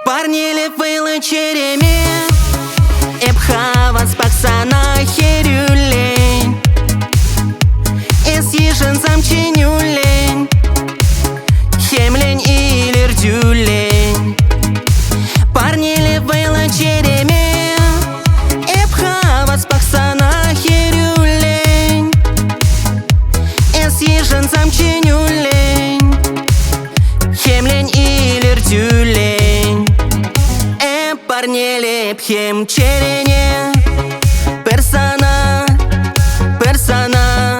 Парнили вылы череме, Эпхавас паксана херюлень, Эсъежен замченюлень, Хемлень или рдюлень. Парнили вылы череме, Эпхавас паксана херюлень, Эсъежен замченюлень, Хемлень или рдюлень. Парнели пхем черене, персона, персона.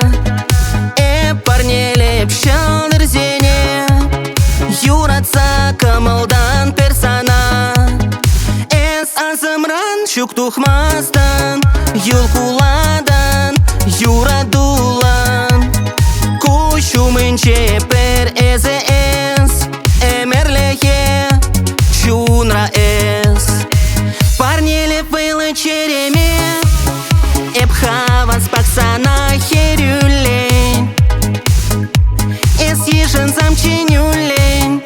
Парнели пшал дерзене, юраца камалдан персона. Азамран шуктухмастан, юлкуладан, юрадулан. Кушумынче пер эзес, эмерлехе чунра эс. Парнили вылы череме, Эпхавас паксана херюлень, Эсъежен замченюлень,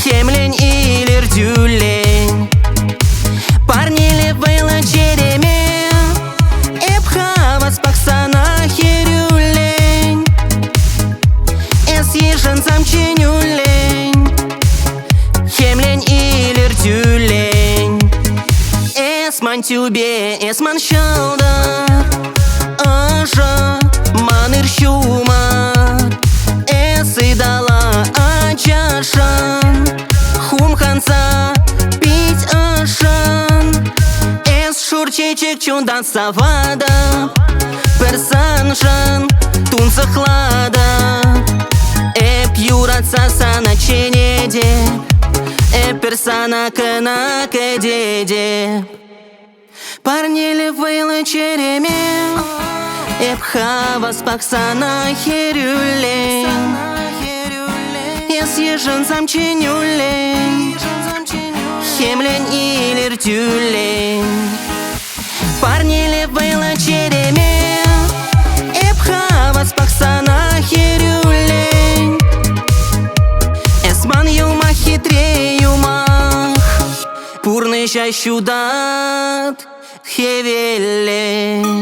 Хемлень или рдюлень. Парнили вылы череме, Эпхавас паксана херюлень, Эсъежен замченюлень, Хемлень или рдюлень. Эсман тюбе, эсман шалда, ажа, маныр шума. Эсыдала ачашан, хумханца пить ашан. Эс шурчечек чундан савада, персаншан тунца хлада. Юраца сана ченеде, персана кана кедеде. Парнили вылы череме, Эпхавас паксана херюлень, Эсъежен замченюлень, Хемлень или рдюлень. Парнили вылы череме, Эпхавас паксана херюлень, Эсман юма хитре юмах, Пурны щащудат хевеллень.